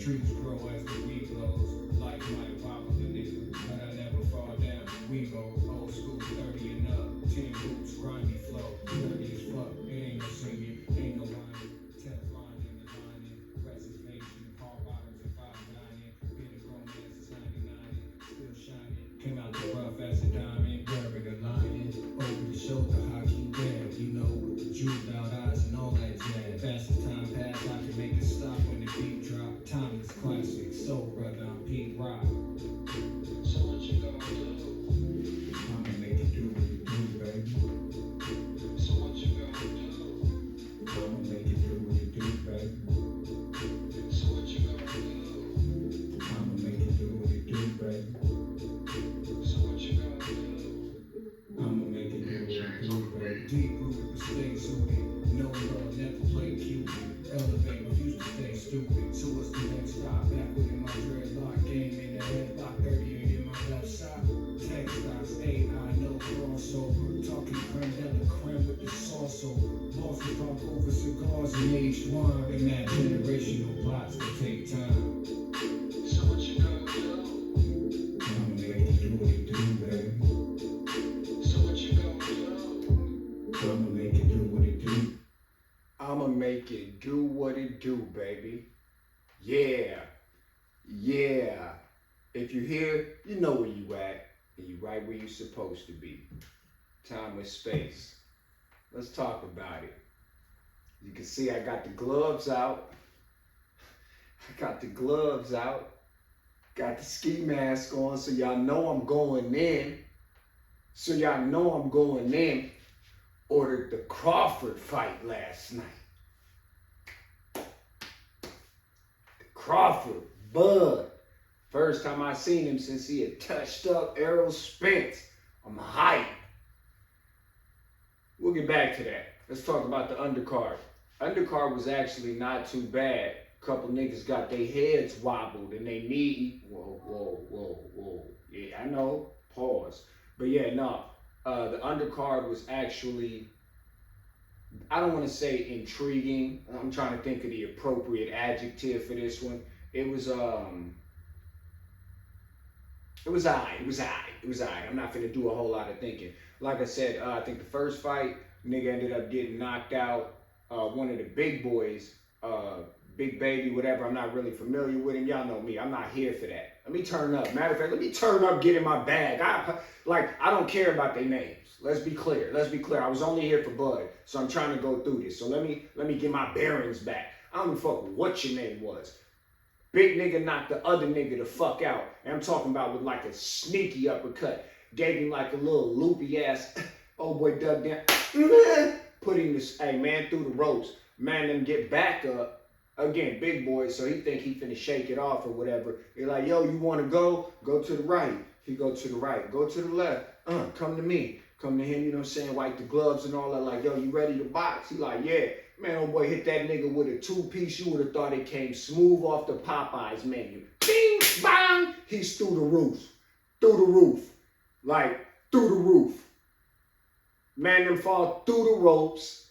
Trees grow as the weed blows. Life might wobble the nigga, but I never fall down. We go old school, 30 and up. 10 boots, grimy flow. Dirty as fuck, it ain't no singing, ain't no whining. 10th line in the lining. Reservation, Paul Bottoms and 5 dining. Been a grown man since 99, still shining. Came out the rough as a diamond, wearing a lion. Over the shoulder, hockey down. You know, with the juvenile eyes and all that jazz. Fast as time pass, I can make it stop when the beat drop. Timeless classic, soul brother, I'm Pete Rock. So what you gonna do? I'ma make it do what it do, baby. So what you gonna do? I'ma make it do what it do, baby. So what you gonna do? I'ma make it do what it do, baby. So what you gonna do? I'ma make it do what it do, baby. Deep rooted, but stay suited. No love, never play Cupid. Elevate, refuse to stay stupid. So what's the next stop? Back within my dreadlock game in the headlock, 38 in my left side. Tech stocks, AI, no crossover. Talking creme de la creme with the sauce over. Boston pump over cigars and aged wine. And that generational plots that take time. So what you gonna do? I'ma make it do what it do, baby. So what you gonna do? I'ma make it do what it do. I'ma make it do what it do, baby. Yeah. Yeah. If you're here, you know where you at. And you right where you're supposed to be. Time with space. Let's talk about it. You can see I got the gloves out. I got the gloves out. Got the ski mask on so y'all know I'm going in. So y'all know I'm going in. Ordered the Crawford fight last night. Crawford, Bud. First time I seen him since he had touched up Errol Spence. I'm hyped. We'll get back to that. Let's talk about the undercard. Undercard was actually not too bad. A couple niggas got their heads wobbled and they knee. Whoa. Yeah, I know. Pause. But yeah, no. The undercard was actually, I don't want to say intriguing. I'm trying to think of the appropriate adjective for this one. It was aight. I'm not finna do a whole lot of thinking. Like I said, I think the first fight, nigga ended up getting knocked out. One of the big boys, Big Baby, whatever. I'm not really familiar with him. Y'all know me. I'm not here for that. Let me turn up. Matter of fact, let me turn up, get in my bag. I don't care about their names. Let's be clear. I was only here for Bud, so I'm trying to go through this. So let me get my bearings back. I don't give a fuck what your name was. Big nigga knocked the other nigga the fuck out. And I'm talking about with like a sneaky uppercut. Gave him like a little loopy ass. Oh boy, dug down. Put him this, hey man, through the ropes. Man, them get back up. Again, big boy, so he think he finna shake it off or whatever. They're like, yo, you wanna go? Go to the right. He go to the right. Go to the left. Come to me. Come to him, you know what I'm saying? Wipe the gloves and all that. Like, yo, you ready to box? He like, yeah. Man, old boy hit that nigga with a 2-piece. You would have thought it came smooth off the Popeyes menu. Bing, bang! He's through the roof. Through the roof. Like, through the roof. Man, them fall through the ropes.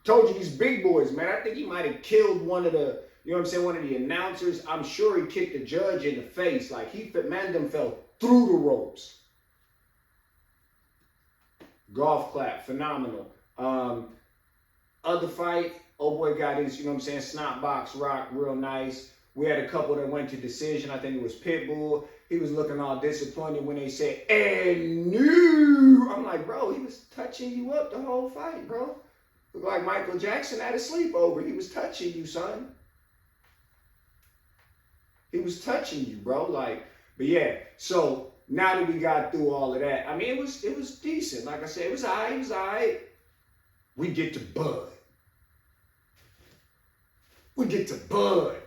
Told you these big boys, man. I think he might have killed one of the, you know what I'm saying, one of the announcers. I'm sure he kicked the judge in the face. Like, man, them fell through the ropes. Golf clap, phenomenal. Other fight, old boy got his, you know what I'm saying, snot box rock, real nice. We had a couple that went to decision. I think it was Pitbull. He was looking all disappointed when they said, and no. I'm like, bro, he was touching you up the whole fight, bro. Looked like Michael Jackson had a sleepover. He was touching you, son. He was touching you, bro. Like, but yeah, so now that we got through all of that, I mean, it was decent. Like I said, it was all right. We get to Bud. We get to Bud.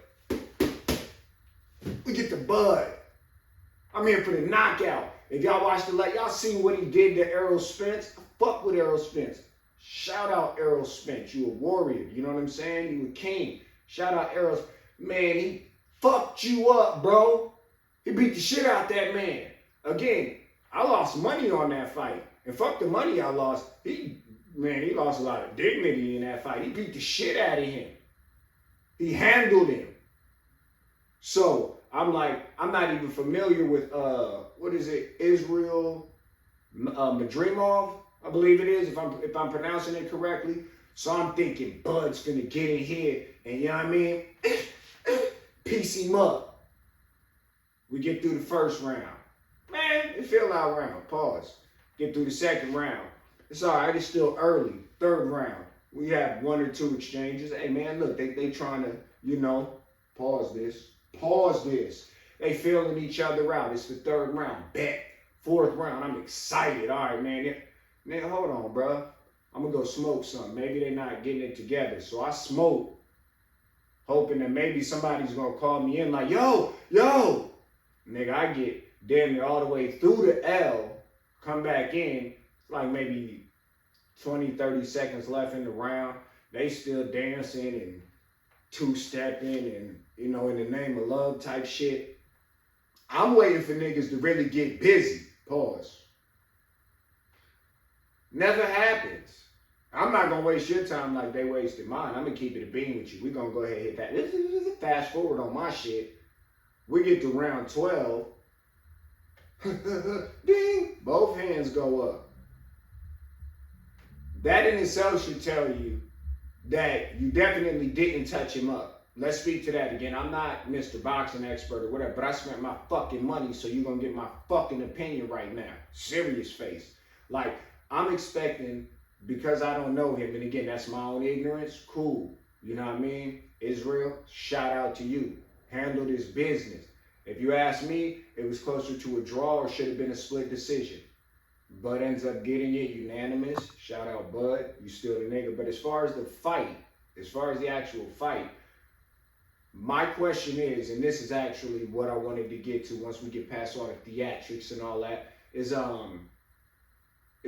I'm here for the knockout. If y'all watched the y'all seen what he did to Errol Spence. I fuck with Errol Spence. Shout out Errol Spence. You a warrior. You know what I'm saying? You a king. Shout out Errol. Man, he fucked you up, bro. He beat the shit out that man. Again, I lost money on that fight. And fuck the money I lost. He lost a lot of dignity in that fight. He beat the shit out of him. He handled him. So I'm like, I'm not even familiar with what is it, Israel Madrimov, I believe it is, if I'm pronouncing it correctly. So I'm thinking Bud's gonna get in here and, you know what I mean, piece him up. We get through the first round. Man, it feel like round. Pause. Get through the second round. It's all right. It's still early. Third round. We have one or two exchanges. Hey, man, look, they trying to, you know, pause this. Pause this. They feeling each other out. It's the third round. Bet. Fourth round. I'm excited. All right, man. Man, hold on, bro. I'm going to go smoke something. Maybe they're not getting it together. So I smoke, hoping that maybe somebody's going to call me in like, yo. Nigga, I get damn near all the way through the L, come back in. It's like maybe 20, 30 seconds left in the round. They still dancing and two-stepping and, you know, in the name of love type shit. I'm waiting for niggas to really get busy. Pause. Never happens. I'm not going to waste your time like they wasted mine. I'm going to keep it a bean with you. We're going to go ahead and hit that. This is fast forward on my shit. We get to round 12. Ding! Both hands go up. That in itself should tell you that you definitely didn't touch him up. Let's speak to that again. I'm not Mr. Boxing expert or whatever, but I spent my fucking money, so you're going to get my fucking opinion right now. Serious face. Like, I'm expecting, because I don't know him, and again, that's my own ignorance, cool. You know what I mean? Israel, shout out to you. Handled his business. If you ask me, it was closer to a draw or should have been a split decision. Bud ends up getting it unanimous. Shout out Bud, you still the nigga. But as far as the fight, as far as the actual fight, my question is, and this is actually what I wanted to get to once we get past all the theatrics and all that, is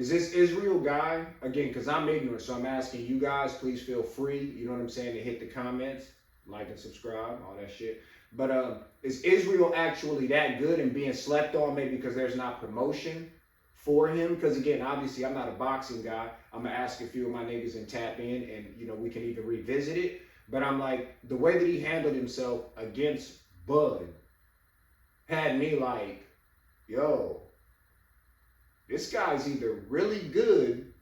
this Israel guy, again, because I'm ignorant, so I'm asking you guys, please feel free, you know what I'm saying, to hit the comments, like and subscribe, all that shit. But is Israel actually that good and being slept on maybe because there's not promotion for him? Because again, obviously I'm not a boxing guy. I'm going to ask a few of my niggas and tap in and, you know, we can even revisit it. But I'm like, the way that he handled himself against Bud had me like, yo, this guy's either really good,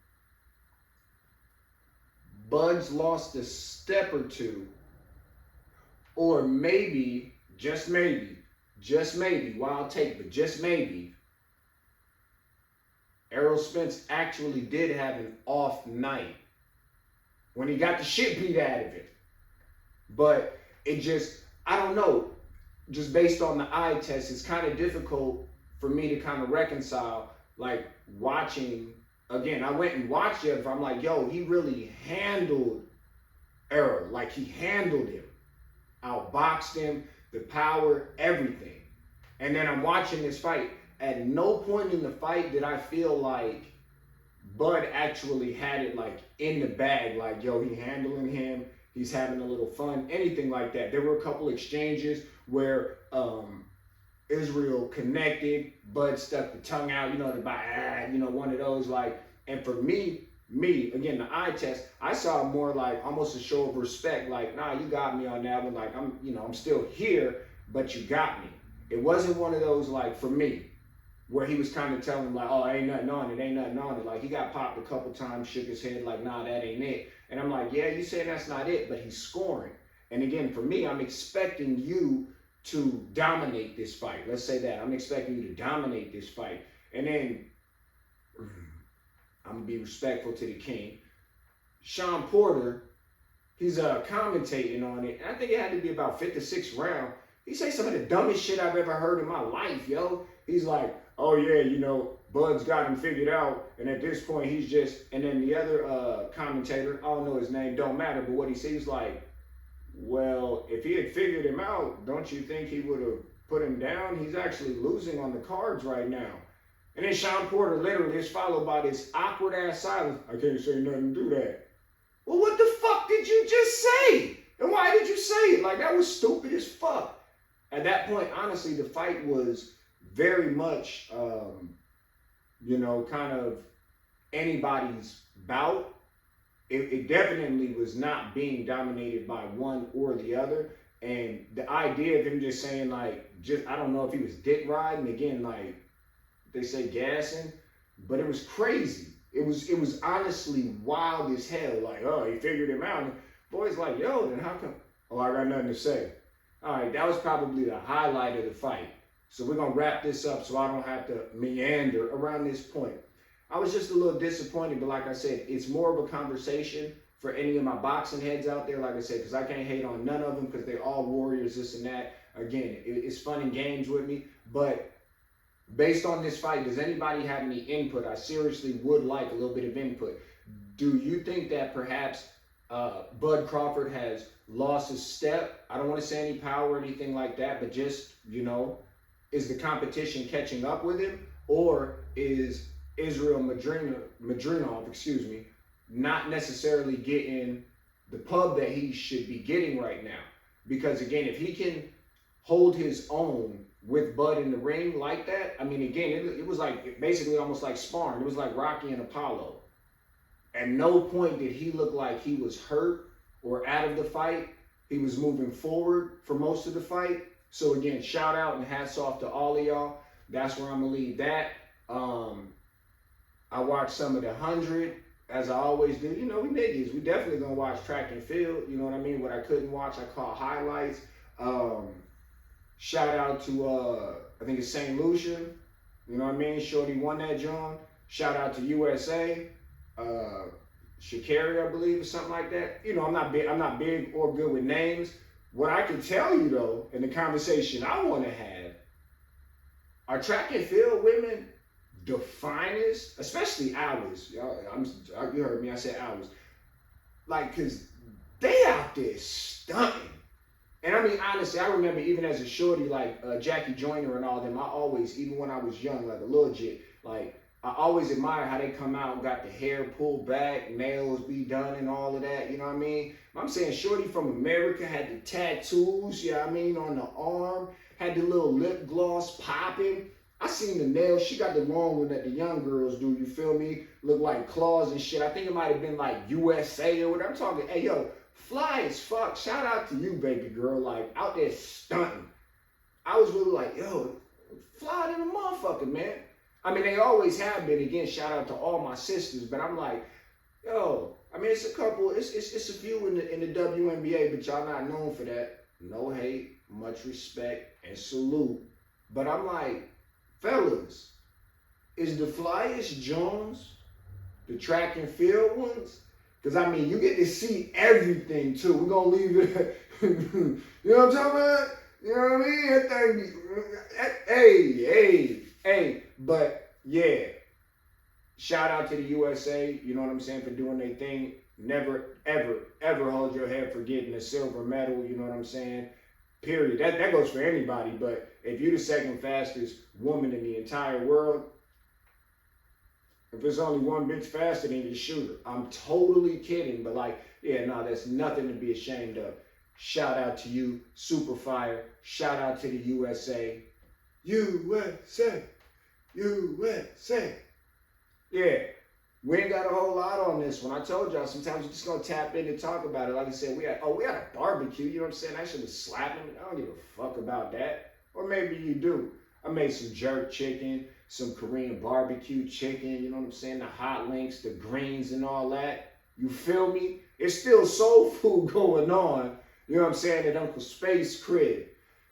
Bud's lost a step or two, or maybe, just maybe, wild take, but just maybe, Errol Spence actually did have an off night when he got the shit beat out of it. But it just, I don't know, just based on the eye test, it's kind of difficult for me to kind of reconcile, like watching, again, I went and watched it, I'm like, yo, he really handled Errol, like he handled him. Outboxed him, the power, everything. And then I'm watching this fight. At no point in the fight did I feel like Bud actually had it like in the bag, like, yo, he handling him, he's having a little fun, anything like that. There were a couple exchanges where Israel connected, Bud stuck the tongue out, you know, one of those, like, and for me, again, the eye test, I saw more like almost a show of respect, like, nah, you got me on that one, like, I'm still here, but you got me. It wasn't one of those, like, for me, where he was kind of telling, like, oh, ain't nothing on it, like, he got popped a couple times, shook his head, like, nah, that ain't it, and I'm like, yeah, you saying that's not it, but he's scoring, and again, for me, I'm expecting you to dominate this fight, let's say that, I'm expecting you to dominate this fight, and then, I'm going to be respectful to the king. Sean Porter, he's commentating on it. And I think it had to be about 5th or 6th round. He say some of the dumbest shit I've ever heard in my life, yo. He's like, oh yeah, you know, Bud's got him figured out. And at this point, he's just, and then the other commentator, I don't know his name, don't matter. But what he says, like, well, if he had figured him out, don't you think he would have put him down? He's actually losing on the cards right now. And then Sean Porter literally is followed by this awkward ass silence. I can't say nothing to do that. Well, what the fuck did you just say? And why did you say it? Like, that was stupid as fuck. At that point, honestly, the fight was very much, you know, kind of anybody's bout. It definitely was not being dominated by one or the other. And the idea of him just saying like, I don't know if he was dick riding again, like they say gassing, but it was crazy. It was honestly wild as hell. Like, oh, he figured him out. And boy's like, yo, then how come? Oh, I got nothing to say. All right, that was probably the highlight of the fight. So we're gonna wrap this up so I don't have to meander around this point. I was just a little disappointed, but like I said, it's more of a conversation for any of my boxing heads out there, like I said, because I can't hate on none of them because they're all warriors, this and that. Again, it's fun and games with me, but based on this fight, does anybody have any input? I seriously would like a little bit of input. Do you think that perhaps Bud Crawford has lost his step? I don't want to say any power or anything like that, but just, is the competition catching up with him? Or is Israel Madrinov, not necessarily getting the pub that he should be getting right now? Because again, if he can hold his own with Bud in the ring like that, I mean, again, it was like basically almost like sparring. It was like Rocky and Apollo. At no point did he look like he was hurt or out of the fight. He was moving forward for most of the fight. So again, shout out and hats off to all of y'all. That's where I'm gonna leave that. I watched some of the 100, as I always do. We niggas, we definitely gonna watch track and field. You know what I mean? What I couldn't watch, I call highlights. Shout out to, I think it's St. Lucia. You know what I mean? Shorty won that joint. Shout out to USA. Shakari, I believe, or something like that. I'm not big or good with names. What I can tell you though, in the conversation I want to have, are track and field women the finest, especially ours. You heard me, I said ours. Like, cause they out there stunting. And I mean, honestly, I remember even as a shorty, like Jackie Joyner and all them, I always, even when I was young, like a little jit, like I always admire how they come out and got the hair pulled back, nails be done and all of that, you know what I mean? I'm saying shorty from America had the tattoos, you know what I mean, on the arm, had the little lip gloss popping. I seen the nails. She got the long one that the young girls do, you feel me? Look like claws and shit. I think it might have been like USA or whatever. I'm talking, hey, yo, fly as fuck. Shout out to you, baby girl. Like, out there stunting. I was really like, yo, fly to the motherfucker, man. I mean, they always have been. Again, shout out to all my sisters. But I'm like, yo, I mean, it's a couple, it's a few in the WNBA, but y'all not known for that. No hate, much respect, and salute. But I'm like, fellas, is the flyest Jones the track and field ones? Because, I mean, you get to see everything, too. We're going to leave it. You know what I'm talking about? You know what I mean? That thing, hey. But, yeah, shout out to the USA, you know what I'm saying, for doing their thing. Never, ever, ever hold your head for getting a silver medal, you know what I'm saying? Period. That goes for anybody, but if you're the second fastest woman in the entire world, if there's only one bitch faster than you, shoot her. I'm totally kidding, but like, yeah, no, that's nothing to be ashamed of. Shout out to you, Super Fire. Shout out to the USA. USA. USA. Yeah, we ain't got a whole lot on this one. I told y'all, sometimes we're just gonna tap in and talk about it. Like I said, we had a barbecue, you know what I'm saying? I should have slapped him. I don't give a fuck about that. Or maybe you do. I made some jerk chicken, some Korean barbecue chicken, you know what I'm saying? The hot links, the greens and all that. You feel me? It's still soul food going on, you know what I'm saying, at Uncle Space crib.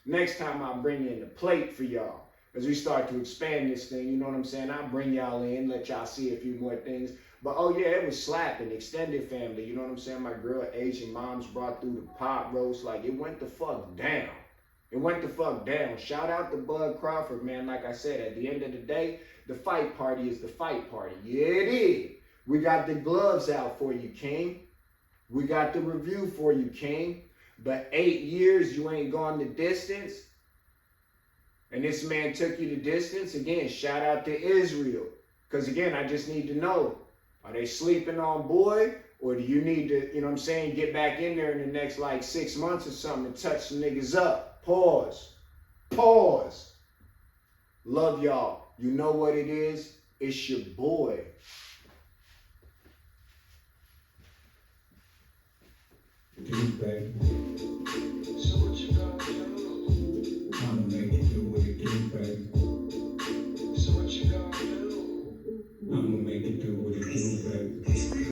Next time I'll bring in the plate for y'all. As we start to expand this thing, you know what I'm saying? I'll bring y'all in, let y'all see a few more things. But oh yeah, it was slapping, extended family, you know what I'm saying? My girl Asian moms brought through the pot roast, like it went the fuck down. It went the fuck down. Shout out to Bud Crawford, man. Like I said, at the end of the day, the fight party is the fight party. Yeah, it is. We got the gloves out for you, King. We got the review for you, King. But 8 years, you ain't gone the distance. And this man took you the distance. Again, shout out to Israel. Because again, I just need to know, are they sleeping on boy? Or do you need to, you know what I'm saying, get back in there in the next like 6 months or something and touch some niggas up? Pause. Love y'all. You know what it is? It's your boy. Peace, baby.